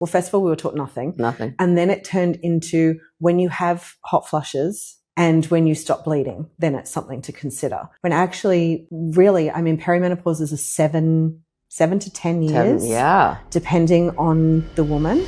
Well, first of all, we were taught nothing. Nothing. And then it turned into when you have hot flushes and when you stop bleeding, then it's something to consider. When actually, really, I mean, perimenopause is a 7 to 10 years. Depending on the woman.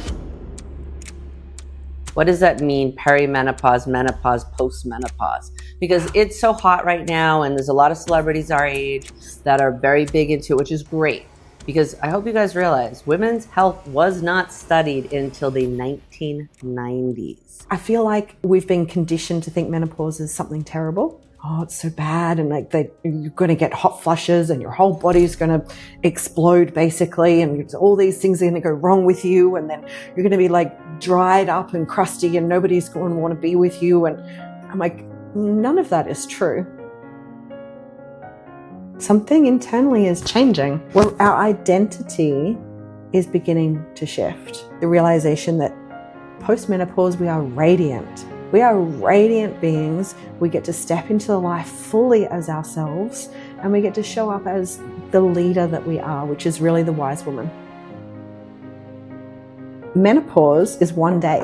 What does that mean? Perimenopause, menopause, postmenopause? Because it's so hot right now, and there's a lot of celebrities our age that are very big into it, which is great. Because I hope you guys realize women's health was not studied until the 1990s. I feel like we've been conditioned to think menopause is something terrible. Oh, it's so bad, and like you're going to get hot flushes and your whole body's going to explode basically, and all these things are going to go wrong with you, and then you're going to be like dried up and crusty and nobody's going to want to be with you. And I'm like, none of that is true. Something internally is changing. Well, our identity is beginning to shift. The realization that post-menopause, we are radiant. We are radiant beings. We get to step into life fully as ourselves, and we get to show up as the leader that we are, which is really the wise woman. Menopause is one day.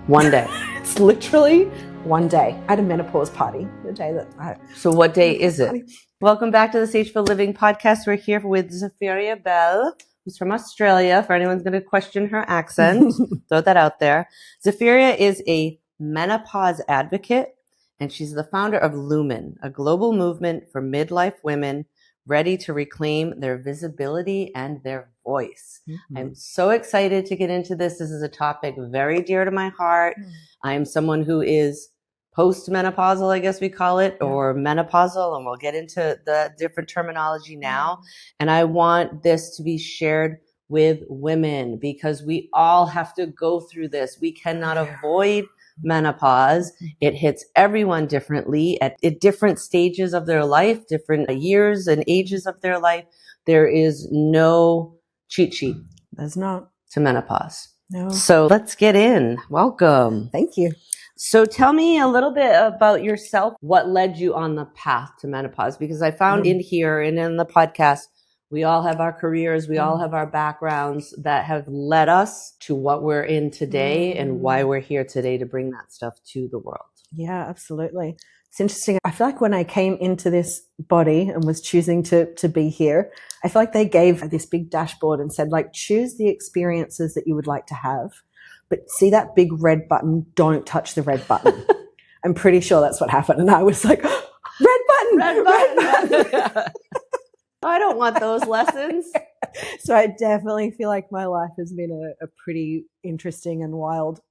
One day. It's literally one day. I had a menopause party the day that So what day is it? Welcome back to the Sage for Living podcast. We're here with Zapheria Bell, who's from Australia. For anyone's going to question her accent, throw that out there. Zapheria is a menopause advocate, and she's the founder of LUMEN, a global movement for midlife women ready to reclaim their visibility and their voice. Mm-hmm. I'm so excited to get into this. This is a topic very dear to my heart. I am someone who is post-menopausal, I guess we call it, or menopausal, and we'll get into the different terminology now. And I want this to be shared with women because we all have to go through this. We cannot avoid menopause. It hits everyone differently at different stages of their life, different years and ages of their life. There is no cheat sheet. There's not. To menopause. No. So let's get in. Welcome. Thank you. So tell me a little bit about yourself. What led you on the path to menopause? Because I found in here and in the podcast, we all have our careers, we all have our backgrounds that have led us to what we're in today and why we're here today to bring that stuff to the world. Yeah, absolutely. It's interesting. I feel like when I came into this body and was choosing to be here, I feel like they gave this big dashboard and said, like, choose the experiences that you would like to have. But see that big red button, don't touch the red button. I'm pretty sure that's what happened. And I was like, red button, red button. I don't want those lessons. So I definitely feel like my life has been a pretty interesting and wild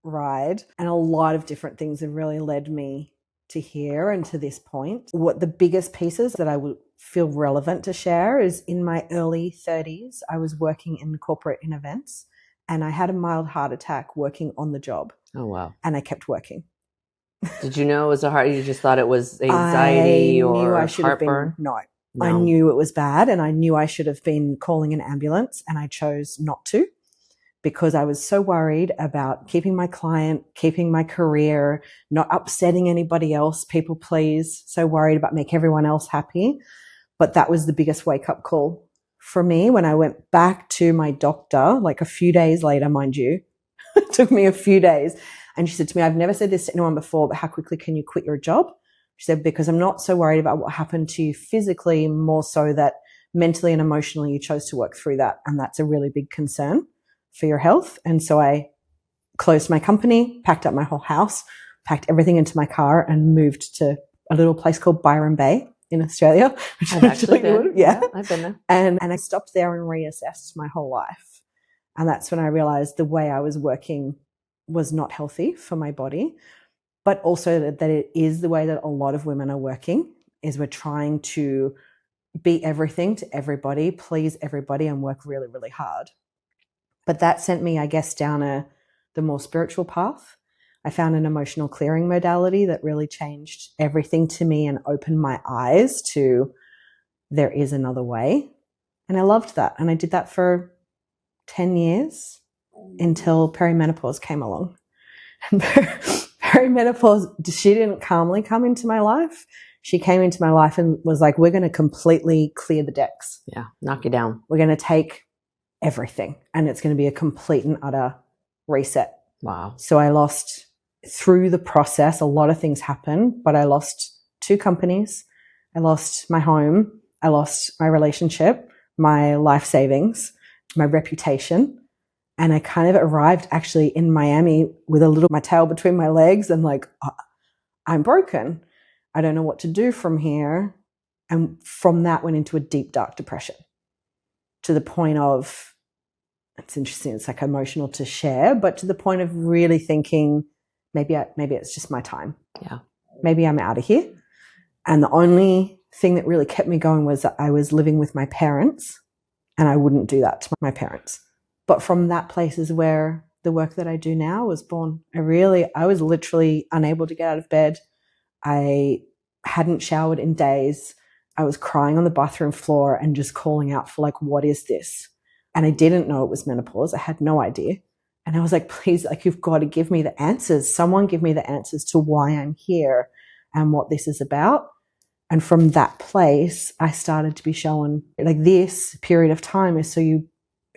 ride. And a lot of different things have really led me to here and to this point. What the biggest pieces that I would feel relevant to share is in my early 30s, I was working in corporate in events. And I had a mild heart attack working on the job. Oh, wow. And I kept working. Did you know it was a heart? You just thought it was anxiety or heartburn? No. I knew it was bad, and I knew I should have been calling an ambulance, and I chose not to because I was so worried about keeping my client, keeping my career, not upsetting anybody else, people please, so worried about making everyone else happy. But that was the biggest wake-up call for me when I went back to my doctor, like a few days later, mind you. It took me a few days. And she said to me, I've never said this to anyone before, but how quickly can you quit your job? She said, because I'm not so worried about what happened to you physically, more so that mentally and emotionally you chose to work through that. And that's a really big concern for your health. And so I closed my company, packed up my whole house, packed everything into my car and moved to a little place called Byron Bay in Australia. I've actually been. Yeah, I've been there. And I stopped there and reassessed my whole life. And that's when I realized the way I was working was not healthy for my body, but also that it is the way that a lot of women are working, is we're trying to be everything to everybody, please everybody, and work really, really hard. But that sent me, I guess, down the more spiritual path. I found an emotional clearing modality that really changed everything to me and opened my eyes to there is another way. And I loved that. And I did that for 10 years until perimenopause came along. And perimenopause, she didn't calmly come into my life. She came into my life and was like, we're going to completely clear the decks. Yeah, knock you down. We're going to take everything. And it's going to be a complete and utter reset. Wow. So I lost, through the process, a lot of things happened, but I lost 2 companies. I lost my home. I lost my relationship, my life savings, my reputation. And I kind of arrived actually in Miami with my tail between my legs and like, I'm broken. I don't know what to do from here. And from that went into a deep, dark depression, to the point of, it's interesting, it's like emotional to share, but to the point of really thinking, maybe it's just my time. Yeah. Maybe I'm out of here. And the only thing that really kept me going was that I was living with my parents, and I wouldn't do that to my parents. But from that place is where the work that I do now was born. I was literally unable to get out of bed. I hadn't showered in days. I was crying on the bathroom floor and just calling out for like, what is this? And I didn't know it was menopause. I had no idea. And I was like, please, like, you've got to give me the answers. Someone give me the answers to why I'm here and what this is about. And from that place, I started to be shown, like, this period of time is so you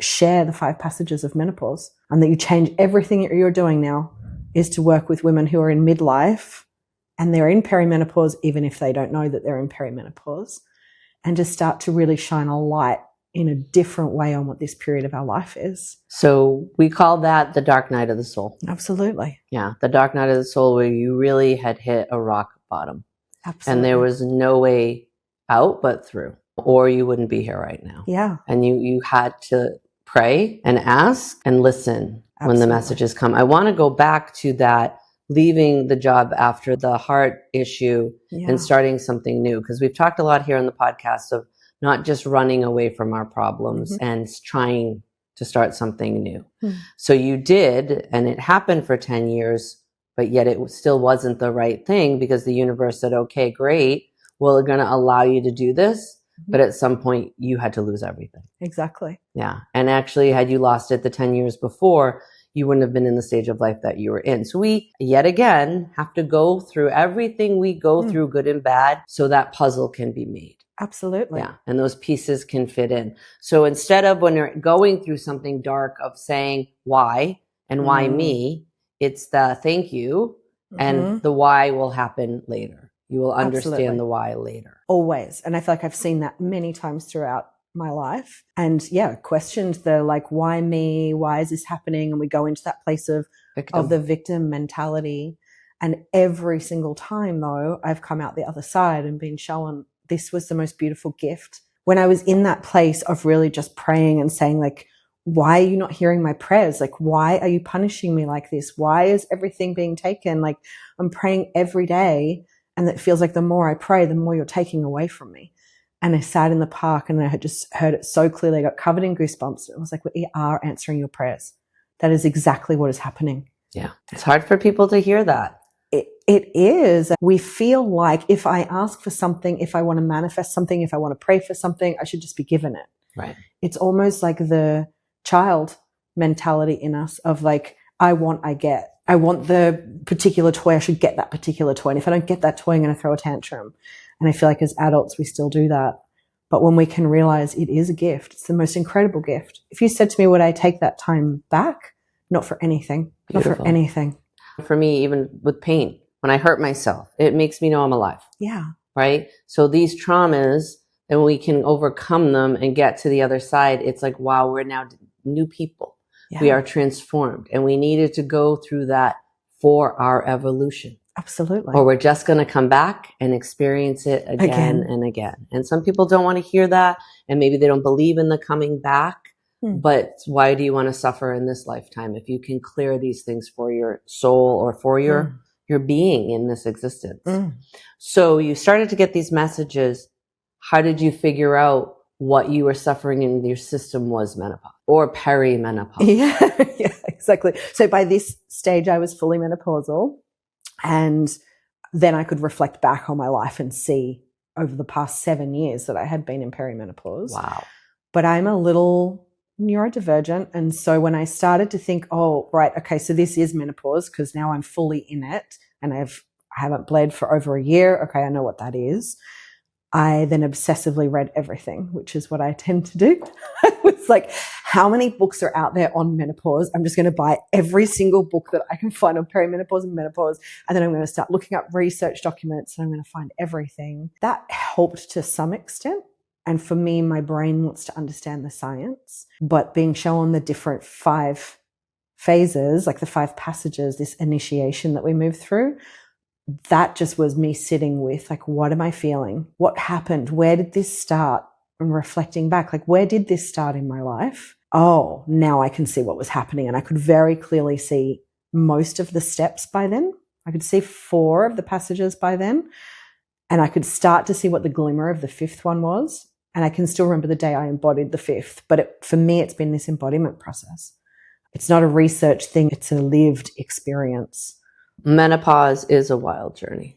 share the 5 passages of menopause, and that you change everything that you're doing now is to work with women who are in midlife and they're in perimenopause, even if they don't know that they're in perimenopause, and to start to really shine a light in a different way on what this period of our life is. So we call that the dark night of the soul. Absolutely. Yeah. The dark night of the soul, where you really had hit a rock bottom. Absolutely. And there was no way out but through, or you wouldn't be here right now. Yeah. And you had to pray and ask and listen. Absolutely. When the messages come. I want to go back to that, leaving the job after the heart issue, yeah, and starting something new. Because we've talked a lot here on the podcast of not just running away from our problems, mm-hmm, and trying to start something new. Mm-hmm. So you did, and it happened for 10 years, but yet it still wasn't the right thing, because the universe said, okay, great, we're going to allow you to do this. But at some point you had to lose everything. Exactly. Yeah. And actually, had you lost it the 10 years before, you wouldn't have been in the stage of life that you were in. So we, yet again, have to go through everything we go through, good and bad, so that puzzle can be made. Absolutely. Yeah. And those pieces can fit in. So instead of, when you're going through something dark, of saying why and why me, it's the thank you, and the why will happen later. You will understand the why later. Always. And I feel like I've seen that many times throughout my life. And yeah, questioned the, like, why me? Why is this happening? And we go into that place of the victim mentality. And every single time, though, I've come out the other side and been shown this was the most beautiful gift. When I was in that place of really just praying and saying, like, why are you not hearing my prayers? Like, why are you punishing me like this? Why is everything being taken? Like, I'm praying every day. And it feels like the more I pray, the more you're taking away from me. And I sat in the park and I had just heard it so clearly. I got covered in goosebumps. It was like, we are answering your prayers. That is exactly what is happening. Yeah. It's hard for people to hear that. It is. We feel like if I ask for something, if I want to manifest something, if I want to pray for something, I should just be given it. Right. It's almost like the child mentality in us of, like, I want, I get. I want the particular toy, I should get that particular toy. And if I don't get that toy, I'm going to throw a tantrum. And I feel like as adults, we still do that. But when we can realize it is a gift, it's the most incredible gift. If you said to me, would I take that time back? Not for anything. Beautiful. Not for anything. For me, even with pain, when I hurt myself, it makes me know I'm alive. Yeah. Right? So these traumas, and we can overcome them and get to the other side. It's like, wow, we're now new people. Yeah. We are transformed, and we needed to go through that for our evolution. Absolutely. Or we're just going to come back and experience it again and again. And some people don't want to hear that, and maybe they don't believe in the coming back. But why do you want to suffer in this lifetime if you can clear these things for your soul or for your being in this existence? So you started to get these messages. How did you figure out what you were suffering in your system was menopause or perimenopause? Yeah, exactly. So by this stage, I was fully menopausal, and then I could reflect back on my life and see over the past 7 years that I had been in perimenopause. Wow. But I'm a little neurodivergent. And so when I started to think, oh, right, okay, so this is menopause, because now I'm fully in it and I haven't bled for over a year. Okay, I know what that is. I then obsessively read everything, which is what I tend to do. It's like, how many books are out there on menopause? I'm just going to buy every single book that I can find on perimenopause and menopause. And then I'm going to start looking up research documents and I'm going to find everything. That helped to some extent. And for me, my brain wants to understand the science, but being shown the different 5 phases, like the 5 passages, this initiation that we move through, that just was me sitting with, like, what am I feeling? What happened? Where did this start? And reflecting back, like, where did this start in my life? Oh, now I can see what was happening. And I could very clearly see most of the steps by then. I could see 4 of the passages by then. And I could start to see what the glimmer of the 5th one was. And I can still remember the day I embodied the 5th. But for me, it's been this embodiment process. It's not a research thing. It's a lived experience. Menopause is a wild journey.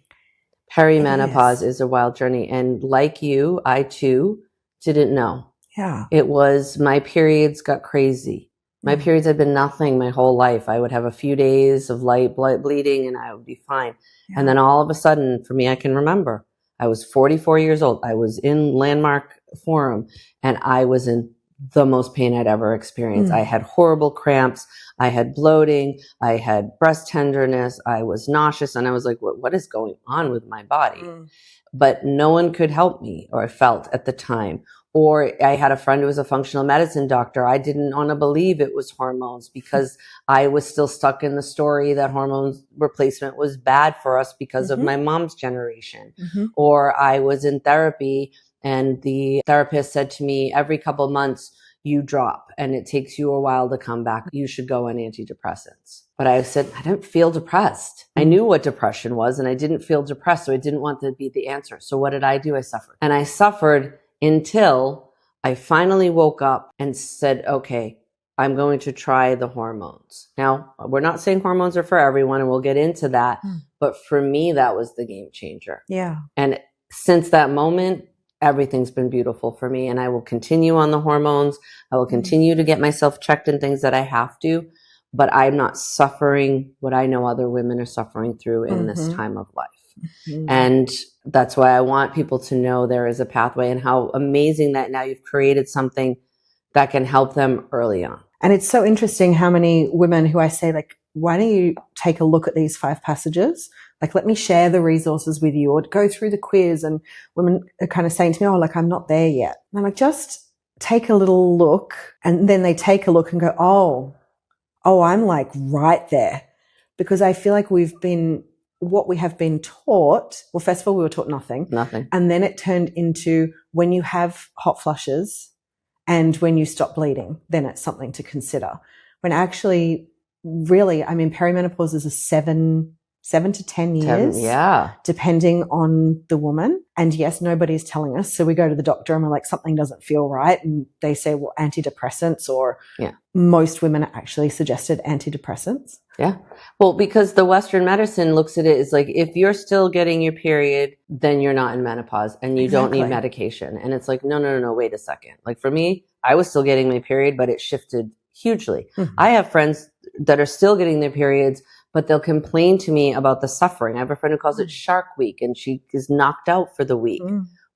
Perimenopause is a wild journey. And like you, I too didn't know. Yeah. It was, my periods got crazy. My periods had been nothing my whole life. I would have a few days of light blood bleeding and I would be fine. Yeah. And then all of a sudden, for me, I can remember, I was 44 years old. I was in Landmark Forum and I was in the most pain I'd ever experienced. I had horrible cramps. I had bloating. I had breast tenderness. I was nauseous. And I was like, what is going on with my body? But no one could help me, or I felt at the time. Or I had a friend who was a functional medicine doctor. I didn't want to believe it was hormones because I was still stuck in the story that hormone replacement was bad for us because of my mom's generation. Or I was in therapy and the therapist said to me, every couple of months you drop and it takes you a while to come back. You should go on antidepressants. But I said, I didn't feel depressed. I knew what depression was and I didn't feel depressed. So I didn't want to be the answer. So what did I do? I suffered. And I suffered until I finally woke up and said, okay, I'm going to try the hormones. Now, we're not saying hormones are for everyone and we'll get into that. But for me, that was the game changer. Yeah. And since that moment, everything's been beautiful for me. And I will continue on the hormones. I will continue to get myself checked in things that I have to. But I'm not suffering what I know other women are suffering through in this time of life. And that's why I want people to know there is a pathway and how amazing that now you've created something that can help them early on. And it's so interesting how many women who I say, like, why don't you take a look at these 5 passages? Like, let me share the resources with you or go through the quiz. And women are kind of saying to me, oh, like, I'm not there yet. And I'm like, just take a little look. And then they take a look and go, oh, I'm like right there. Because I feel like what we have been taught, well, first of all, we were taught nothing. And then it turned into when you have hot flushes and when you stop bleeding, then it's something to consider. When actually, really, I mean, perimenopause is a 7 to 10 years. Depending on the woman. And yes, nobody's telling us. So we go to the doctor and we're like, something doesn't feel right. And they say, well, antidepressants, or most women are actually suggested antidepressants. Yeah. Well, because the Western medicine looks at it as like, if you're still getting your period, then you're not in menopause and you don't need medication. And it's like, no, wait a second. Like for me, I was still getting my period, but it shifted hugely. I have friends that are still getting their periods, but they'll complain to me about the suffering. I have a friend who calls it Shark Week and she is knocked out for the week.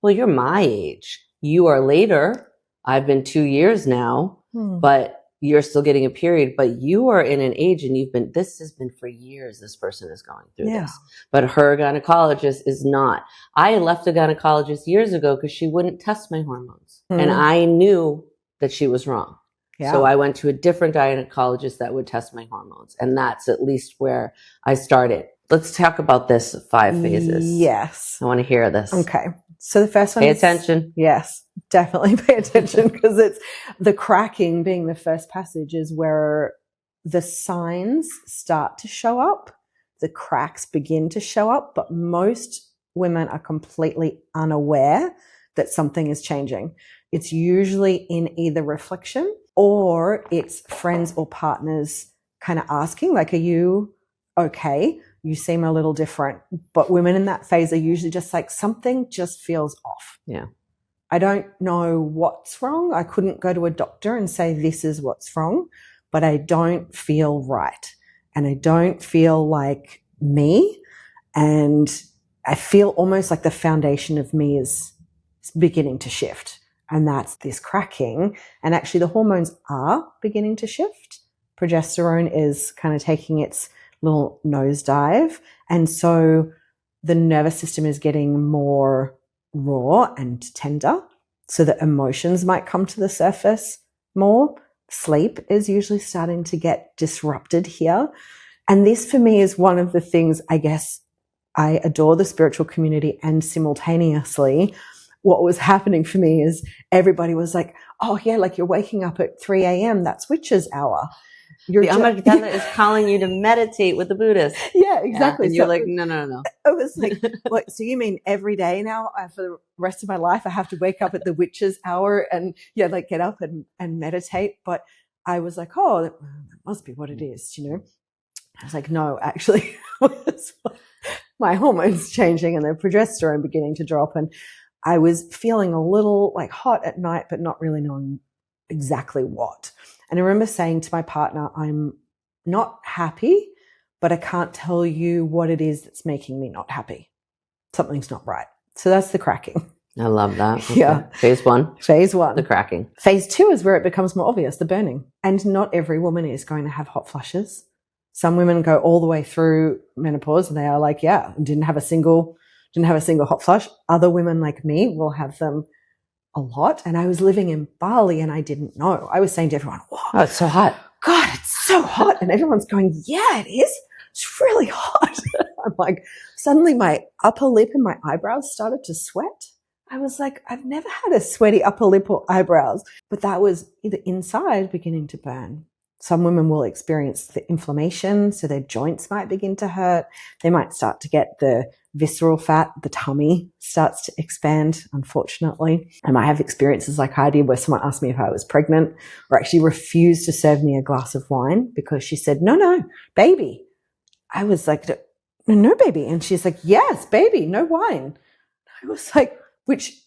Well, you're my age. You are later. I've been 2 years now, but you're still getting a period, but you are in an age and this has been for years. This person is going through this, but her gynecologist is not. I left a gynecologist years ago because she wouldn't test my hormones and I knew that she was wrong. So I went to a different gynecologist that would test my hormones. And that's at least where I started. Let's talk about this 5 phases. Yes. I want to hear this. Okay. So the first one Pay attention. Yes, definitely pay attention because it's the cracking being the first passage is where the signs start to show up. The cracks begin to show up, but most women are completely unaware that something is changing. It's usually in either reflection or it's friends or partners kind of asking, like, are you okay? You seem a little different. But women in that phase are usually just like, something just feels off. Yeah. I don't know what's wrong. I couldn't go to a doctor and say, this is what's wrong, but I don't feel right. And I don't feel like me. And I feel almost like the foundation of me is beginning to shift. And that's this cracking. And actually the hormones are beginning to shift. Progesterone is kind of taking its little nosedive. And so the nervous system is getting more raw and tender, so that emotions might come to the surface more. Sleep is usually starting to get disrupted here. And this for me is one of the things, I guess, I adore the spiritual community, and simultaneously what was happening for me is everybody was like, oh yeah, like you're waking up at 3 a.m. That's witch's hour. The Amartya is calling you to meditate with the Buddhists. Yeah, exactly. Yeah, and you're like, no. It was like, what, so you mean every day now for the rest of my life, I have to wake up at the witch's hour and like get up and meditate? But I was like, oh, that must be what it is, I was like, no, actually, my hormones changing and the progesterone beginning to drop. And I was feeling a little like hot at night, but not really knowing exactly what. And I remember saying to my partner, I'm not happy, but I can't tell you what it is that's making me not happy. Something's not right. So that's the cracking. I love that. Okay. Yeah. Phase one. The cracking. Phase 2 is where it becomes more obvious, the burning. And not every woman is going to have hot flushes. Some women go all the way through menopause and they are like, yeah, didn't have a single hot flush. Other women like me will have them a lot. And I was living in Bali and I didn't know. I was saying to everyone, whoa, oh, it's so hot. God, it's so hot. And everyone's going, yeah, it is. It's really hot. I'm like, suddenly my upper lip and my eyebrows started to sweat. I was like, I've never had a sweaty upper lip or eyebrows, but that was either inside beginning to burn. Some women will experience the inflammation, so their joints might begin to hurt. They might start to get the visceral fat, the tummy starts to expand, unfortunately. I might have experiences like I did where someone asked me if I was pregnant, or actually refused to serve me a glass of wine because she said, no, baby. I was like, no, baby. And she's like, yes, baby, no wine. I was like, which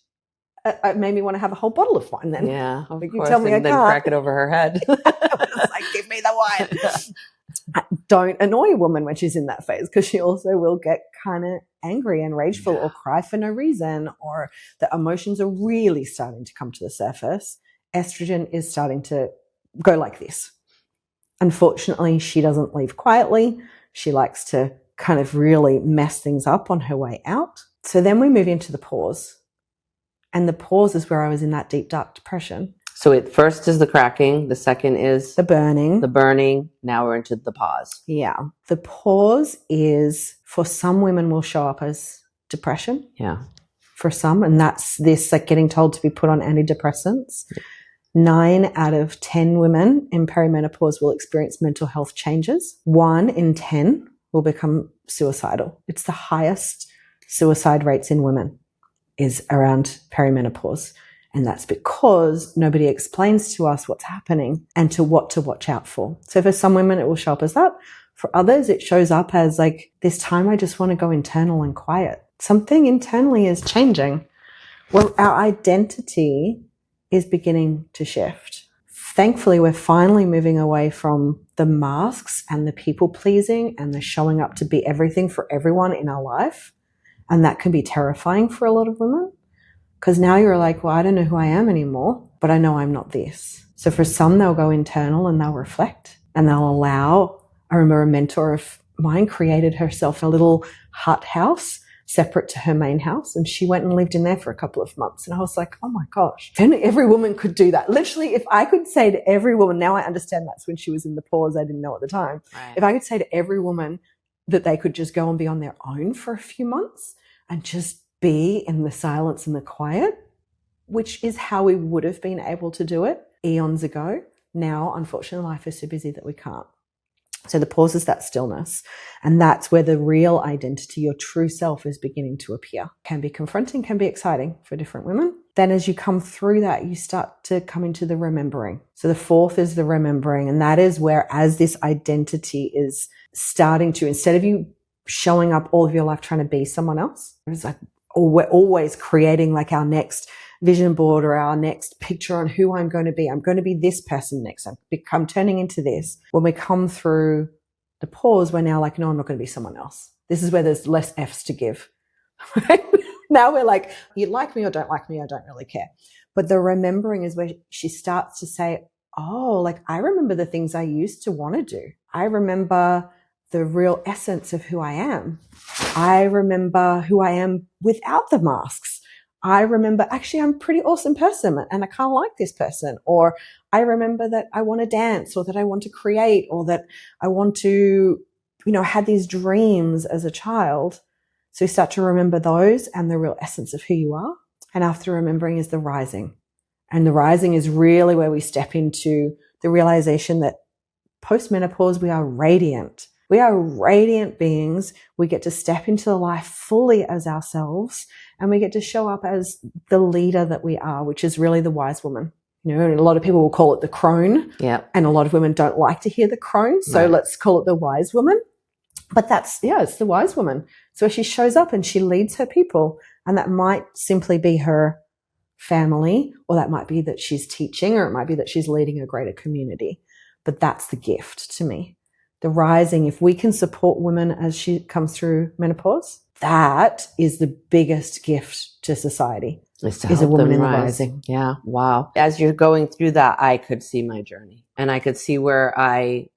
made me want to have a whole bottle of wine then. Yeah, of like, course. You tell me and I then can't. crack it over her head. I was like, give me the wine. Don't annoy a woman when she's in that phase, because she also will get kind of angry and rageful or cry for no reason, or the emotions are really starting to come to the surface. Estrogen is starting to go like this. Unfortunately, she doesn't leave quietly. She likes to kind of really mess things up on her way out. So then we move into the pause. And the pause is where I was in that deep, dark depression. So it first is the cracking. The second is the burning. Now we're into the pause. Yeah. The pause is, for some women, will show up as depression. Yeah. For some. And that's this, like getting told to be put on antidepressants. 9 out of 10 women in perimenopause will experience mental health changes. 1 in 10 will become suicidal. It's the highest suicide rates in women is around perimenopause. And that's because nobody explains to us what's happening and to what to watch out for. So for some women, it will show up as that. For others, it shows up as like, this time I just want to go internal and quiet. Something internally is changing. Well, our identity is beginning to shift. Thankfully, we're finally moving away from the masks and the people pleasing and the showing up to be everything for everyone in our life. And that can be terrifying for a lot of women, because now you're like, well, I don't know who I am anymore, but I know I'm not this. So for some, they'll go internal and they'll reflect and they'll allow. I remember a mentor of mine created herself a little hut house separate to her main house, and she went and lived in there for a couple of months. And I was like, oh my gosh, if only every woman could do that. Literally, if I could say to every woman, now I understand that's when she was in the pause, I didn't know at the time. Right. If I could say to every woman that they could just go and be on their own for a few months and just be in the silence and the quiet, which is how we would have been able to do it eons ago. Now, unfortunately, life is so busy that we can't. So the pause is that stillness. And that's where the real identity, your true self, is beginning to appear. Can be confronting, can be exciting for different women. Then as you come through that, you start to come into the remembering. So the fourth is the remembering. And that is where, as this identity is starting to, instead of you showing up all of your life trying to be someone else, it's like, or we're always creating like our next vision board or our next picture on who I'm going to be. I'm going to be this person next. I'm turning into this. When we come through the pause, we're now like, no, I'm not going to be someone else. This is where there's less F's to give. Right? Now we're like, you like me or don't like me, I don't really care. But the remembering is where she starts to say, oh, like I remember the things I used to want to do. I remember the real essence of who I am. I remember who I am without the masks. I remember actually I'm a pretty awesome person and I kind of like this person. Or I remember that I want to dance or that I want to create or that I want to, had these dreams as a child. So you start to remember those and the real essence of who you are. And after remembering is the rising. And the rising is really where we step into the realization that post-menopause, we are radiant. We are radiant beings. We get to step into life fully as ourselves and we get to show up as the leader that we are, which is really the wise woman. And a lot of people will call it the crone. Yeah. And a lot of women don't like to hear the crone. So let's call it the wise woman. But it's the wise woman. So she shows up and she leads her people. And that might simply be her family, or that might be that she's teaching, or it might be that she's leading a greater community. But that's the gift to me. The rising, if we can support women as she comes through menopause, that is the biggest gift to society. Is a woman in the rising. Yeah. Wow. As you're going through that, I could see my journey and I could see where I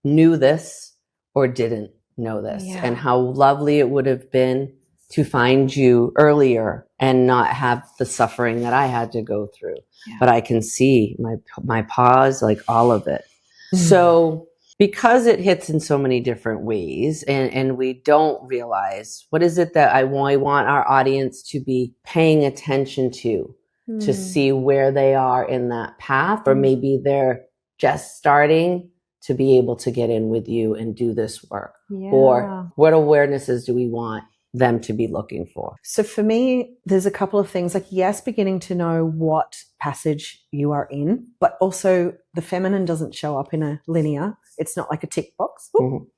knew this or didn't know this and how lovely it would have been to find you earlier and not have the suffering that I had to go through. Yeah. But I can see my pause, like all of it. So because it hits in so many different ways and we don't realize, what is it that I want our audience to be paying attention to see where they are in that path, or maybe they're just starting to be able to get in with you and do this work? Or what awarenesses do we want them to be looking for? So for me, there's a couple of things, like, yes, beginning to know what passage you are in, but also the feminine doesn't show up in a linear. It's not like a tick box.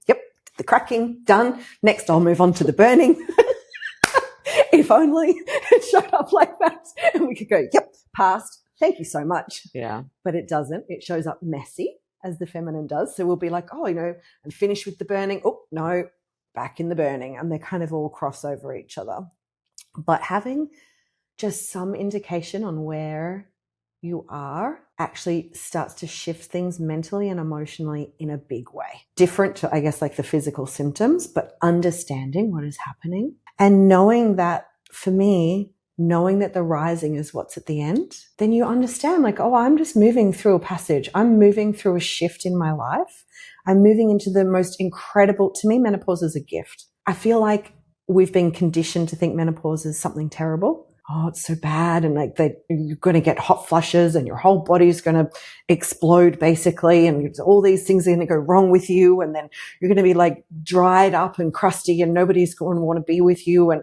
Yep, the cracking, done. Next, I'll move on to the burning. If only it showed up like that and we could go, yep, passed. Thank you so much. Yeah. But it doesn't. It shows up messy, as the feminine does. So we'll be like, oh, I'm finished with the burning. Oh, no, back in the burning. And they kind of all cross over each other. But having just some indication on where you are actually starts to shift things mentally and emotionally in a big way. Different to, I guess, like the physical symptoms, but understanding what is happening and knowing that, for me, knowing that the rising is what's at the end, then you understand, like, oh, I'm just moving through a passage. I'm moving through a shift in my life. I'm moving into the most incredible, to me, menopause is a gift. I feel like we've been conditioned to think menopause is something terrible. Oh, it's so bad. And like you're going to get hot flushes and your whole body's going to explode basically. And all these things are going to go wrong with you. And then you're going to be like dried up and crusty and nobody's going to want to be with you. And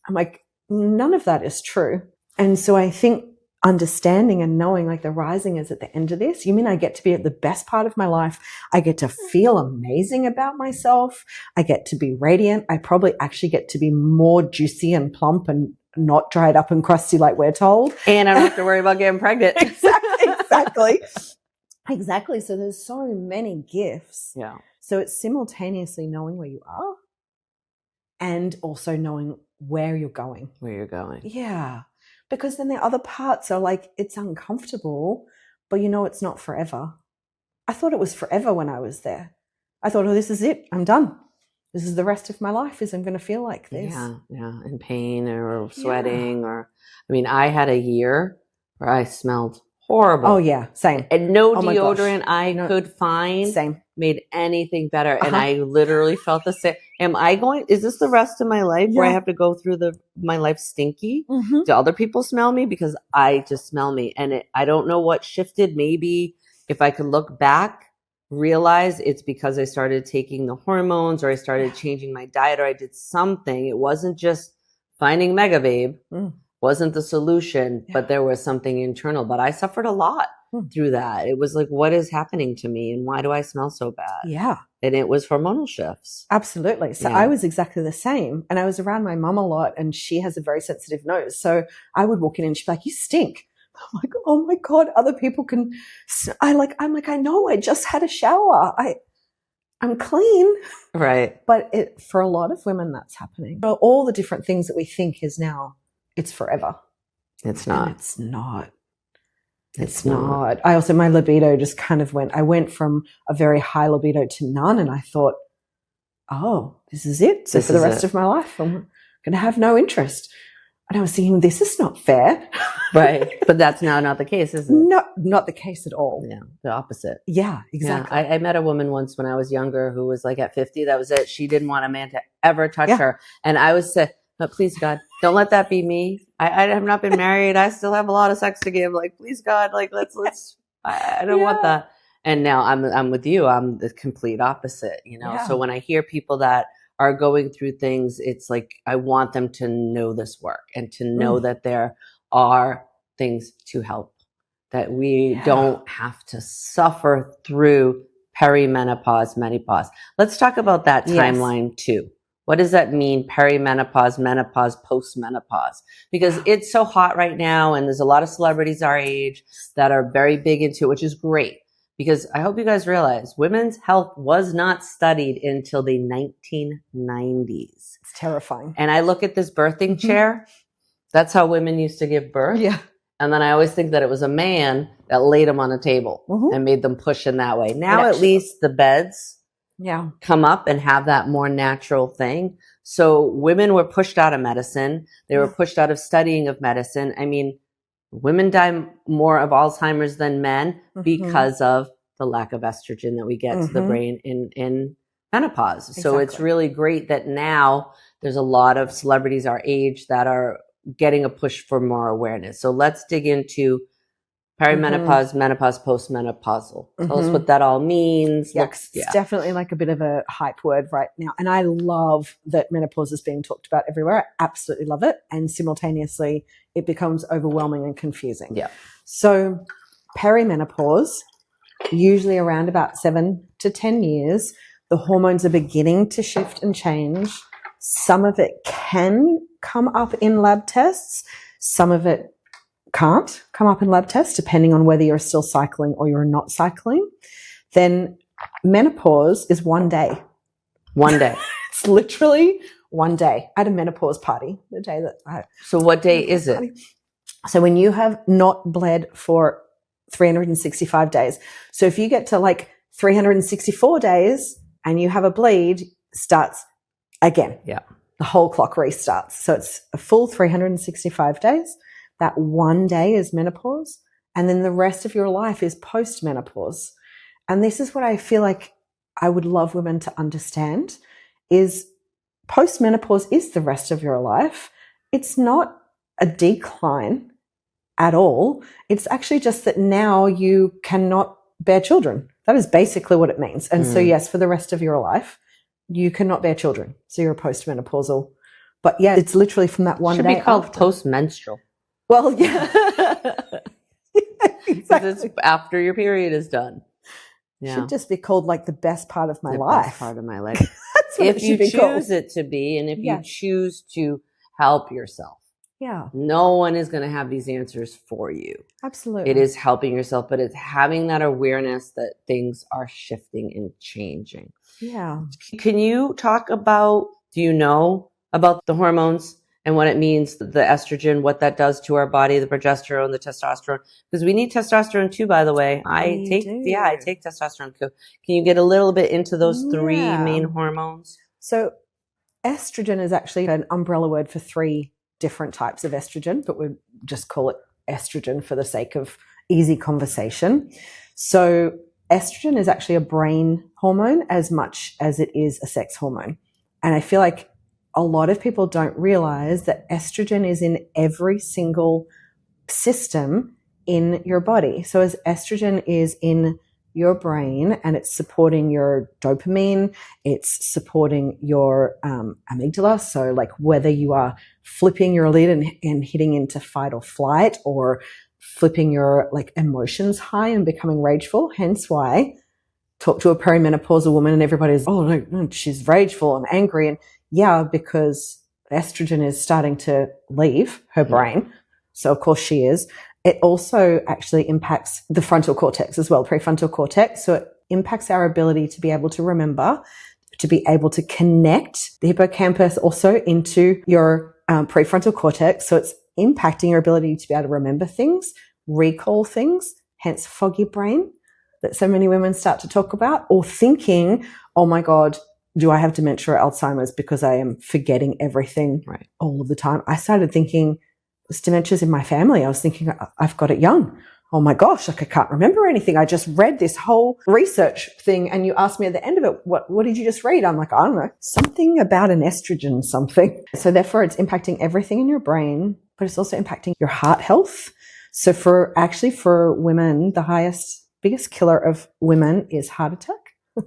I'm like, none of that is true. And so I think understanding and knowing, like, the rising is at the end of this. You mean I get to be at the best part of my life? I get to feel amazing about myself. I get to be radiant. I probably actually get to be more juicy and plump and not dried up and crusty like we're told. And I don't have to worry about getting pregnant. Exactly. So there's so many gifts. Yeah. So it's simultaneously knowing where you are and also knowing where you're going. Where you're going. Yeah. Because then the other parts are like, it's uncomfortable, but it's not forever. I thought it was forever when I was there. I thought, oh, this is it. I'm done. This is the rest of my life, is I'm going to feel like this. Yeah. In pain or sweating I had a year where I smelled horrible. Oh yeah. Same. And no deodorant I could find made anything better. And I literally felt the same. Is this the rest of my life where I have to go through my life stinky? Mm-hmm. Do other people smell me? Because I just smell me. And I don't know what shifted. Maybe if I could look back, realize it's because I started taking the hormones or I started changing my diet or I did something. It wasn't just finding Mega Babe. Wasn't the solution, but there was something internal. But I suffered a lot through that. It was like, what is happening to me and why do I smell so bad? Yeah. And it was hormonal shifts. Absolutely. So I was exactly the same. And I was around my mum a lot and she has a very sensitive nose. So I would walk in and she'd be like, you stink. I'm like, oh my God, other people can. I'm like, I know, I just had a shower. I'm clean. Right. But for a lot of women, that's happening. All the different things that we think is now it's forever. It's not. And it's not. It's not. I also, my libido just kind of I went from a very high libido to none, and I thought, oh, this is it. So for the rest of my life, I'm going to have no interest. And I was thinking, this is not fair. Right. But that's now not the case, is it? No, not the case at all. Yeah. The opposite. Yeah, exactly. Yeah. I met a woman once when I was younger who was like at 50. That was it. She didn't want a man to ever touch her. And I was said, but please God, don't let that be me. I have not been married. I still have a lot of sex to give. Like, please God, like let's I don't want that. And now I'm with you. I'm the complete opposite, you know? So when I hear people that are going through things, it's like, I want them to know this work and to know that there are things to help, that we don't have to suffer through perimenopause, menopause. Let's talk about that timeline too. What does that mean? Perimenopause, menopause, postmenopause? Because it's so hot right now, and there's a lot of celebrities our age that are very big into it, which is great. Because I hope you guys realize women's health was not studied until the 1990s. It's terrifying. And I look at this birthing chair. That's how women used to give birth. Yeah. And then I always think that it was a man that laid them on a table and made them push in that way. Now at least the beds come up and have that more natural thing. So women were pushed out of medicine. They were pushed out of studying of medicine. I mean, women die more of Alzheimer's than men because of the lack of estrogen that we get to the brain in menopause. Exactly. So it's really great that now there's a lot of celebrities our age that are getting a push for more awareness. So let's dig into perimenopause, menopause, postmenopausal. Tell us what that all means. It's definitely like a bit of a hype word right now. And I love that menopause is being talked about everywhere. I absolutely love it. And simultaneously, it becomes overwhelming and confusing. Yeah. So perimenopause, usually around about 7 to 10 years, the hormones are beginning to shift and change. Some of it can come up in lab tests. Some of it can't come up in lab tests, depending on whether you're still cycling or you're not cycling. Then menopause is 1 day. 1 day. It's literally 1 day. I had a menopause party the day that So what day is it? So when you have not bled for 365 days. So if you get to like 364 days and you have a bleed, starts again. Yeah. The whole clock restarts. So it's a full 365 days. That 1 day is menopause. And then the rest of your life is post-menopause. And this is what I feel like I would love women to understand is post-menopause is the rest of your life. It's not a decline at all. It's actually just that now you cannot bear children. That is basically what it means. And so yes, for the rest of your life, you cannot bear children. So you're postmenopausal. But yeah, it's literally from that 1 day. Should be called postmenstrual. Well, yeah. Exactly. Because it's after your period is done. Yeah. Should just be called like the best part of my life. Best part of my life. That's what if you choose it to be, and if you choose to help yourself. Yeah. No one is going to have these answers for you. Absolutely. It is helping yourself, but it's having that awareness that things are shifting and changing. Yeah. Can you talk about, do you know about the hormones and what it means, the estrogen, what that does to our body, the progesterone, the testosterone? Because we need testosterone too, by the way. I take testosterone too. Can you get a little bit into those three main hormones? So estrogen is actually an umbrella word for 3 different types of estrogen, but we'll just call it estrogen for the sake of easy conversation. So estrogen is actually a brain hormone as much as it is a sex hormone. And I feel like a lot of people don't realize that estrogen is in every single system in your body. So as estrogen is in your brain and it's supporting your dopamine, it's supporting your amygdala. So like whether you are flipping your lid and hitting into fight or flight, or flipping your like emotions high and becoming rageful. Hence why talk to a perimenopausal woman and everybody's, oh no, she's rageful and angry. And yeah, because estrogen is starting to leave her brain. So of course she is. It also actually impacts the frontal cortex as well, prefrontal cortex. So it impacts our ability to be able to remember, to be able to connect the hippocampus also into your prefrontal cortex. So it's impacting your ability to be able to remember things, recall things, hence foggy brain that so many women start to talk about, or thinking, oh my God, do I have dementia or Alzheimer's because I am forgetting everything all of the time? I started thinking, this dementia's in my family. I was thinking, I've got it young. Oh my gosh, like I can't remember anything. I just read this whole research thing and you asked me at the end of it, what did you just read? I'm like, I don't know, something about an estrogen something. So therefore it's impacting everything in your brain, but it's also impacting your heart health. So for women, the biggest killer of women is heart attack.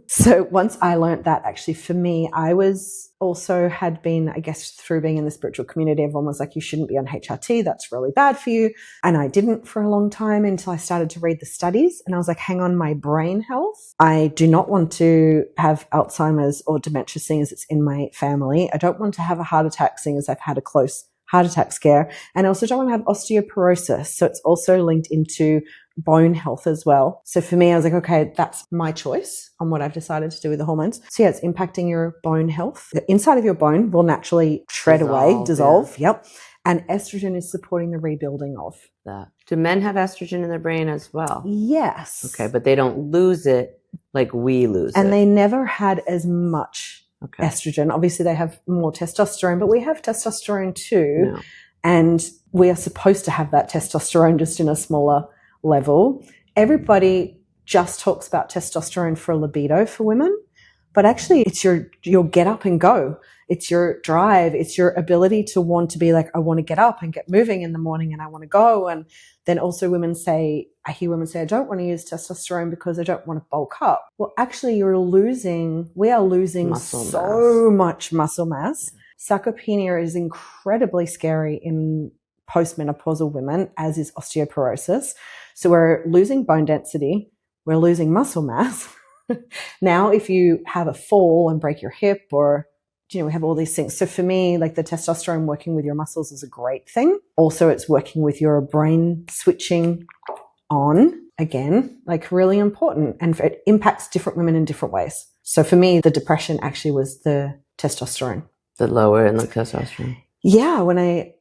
So once I learned that, actually for me, I was also had been, I guess, through being in the spiritual community, everyone was like, you shouldn't be on HRT. That's really bad for you. And I didn't for a long time until I started to read the studies. And I was like, hang on, my brain health. I do not want to have Alzheimer's or dementia seeing as it's in my family. I don't want to have a heart attack seeing as I've had a close heart attack scare. And I also don't want to have osteoporosis. So it's also linked into bone health as well. So for me, I was like, okay, that's my choice on what I've decided to do with the hormones. So yeah, it's impacting your bone health. The inside of your bone will naturally dissolve. Yeah. Yep. And estrogen is supporting the rebuilding of that. Do men have estrogen in their brain as well? Yes. Okay, but they don't lose it like we lose it. And they never had as much estrogen. Obviously, they have more testosterone, but we have testosterone too. No. And we are supposed to have that testosterone just in a smaller level. Everybody just talks about testosterone for libido for women, but actually it's your get up and go. It's your drive. It's your ability to want to be like, I want to get up and get moving in the morning and I want to go. And then also I hear women say, I don't want to use testosterone because I don't want to bulk up. Well, actually we are losing so much muscle mass. Sarcopenia is incredibly scary in postmenopausal women, as is osteoporosis. So we're losing bone density, we're losing muscle mass. Now, if you have a fall and break your hip or, we have all these things. So for me, like the testosterone working with your muscles is a great thing. Also, it's working with your brain switching on again, like really important. And it impacts different women in different ways. So for me, the depression actually was the testosterone. The lower in the testosterone. Yeah. When I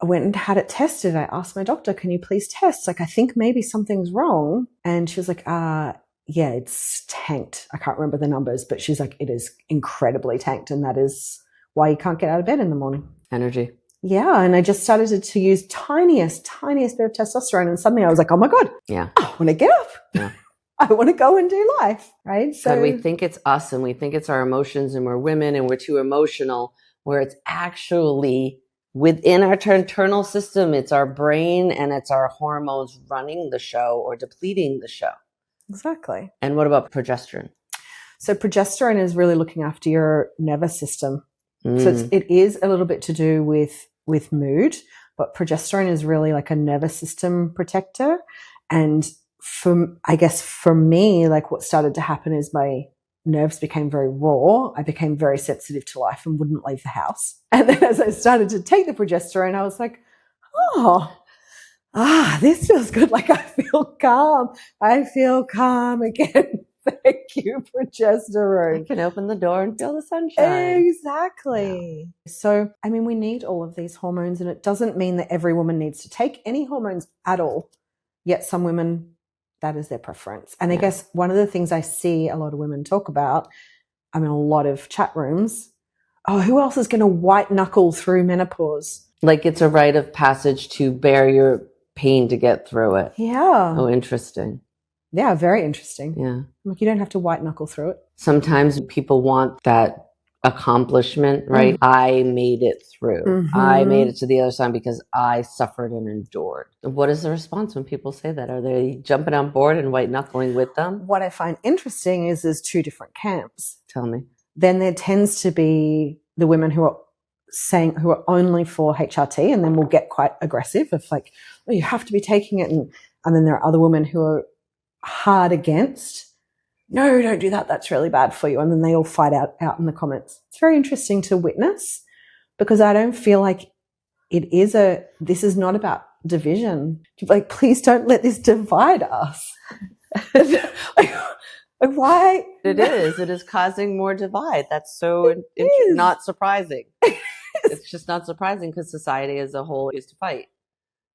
went and had it tested, I asked my doctor, can you please test? Like, I think maybe something's wrong. And she was like, yeah, it's tanked. I can't remember the numbers, but she's like, it is incredibly tanked. And that is why you can't get out of bed in the morning. Energy. Yeah. And I just started to use tiniest bit of testosterone. And suddenly I was like, oh my God, yeah, I want to get up. Yeah. I want to go and do life. Right. So we think it's us and we think it's our emotions and we're women and we're too emotional, where it's actually within our internal system. It's our brain and it's our hormones running the show or depleting the show. Exactly. And what about progesterone? So progesterone is really looking after your nervous system. So it is a little bit to do with mood, but progesterone is really like a nervous system protector. And for me, like what started to happen is my nerves became very raw. I became very sensitive to life and wouldn't leave the house. And then as I started to take the progesterone, I was like, this feels good. Like I feel calm. I feel calm again. Thank you, progesterone. I can open the door and feel the sunshine. Exactly. Yeah. So, I mean, we need all of these hormones, and it doesn't mean that every woman needs to take any hormones at all. Yet some women, that is their preference. And I guess one of the things I see a lot of women talk about, I'm in a lot of chat rooms, who else is going to white knuckle through menopause? Like it's a rite of passage to bear your pain to get through it. Yeah. Oh, interesting. Yeah, very interesting. Yeah. Like you don't have to white knuckle through it. Sometimes people want that accomplishment, right? I made it through. I made it to the other side because I suffered and endured. What is the response when people say that? Are they jumping on board and white knuckling with them? What I find interesting is there's two different camps. Tell me. Then there tends to be the women who are only for HRT, and then will get quite aggressive of like, oh, you have to be taking it. And then there are other women who are hard against, no, don't do that. That's really bad for you. And then they all fight out in the comments. It's very interesting to witness because I don't feel like this is not about division. Like, please don't let this divide us. Like, why? It is causing more divide. That's so not surprising. It's just not surprising because society as a whole is to fight.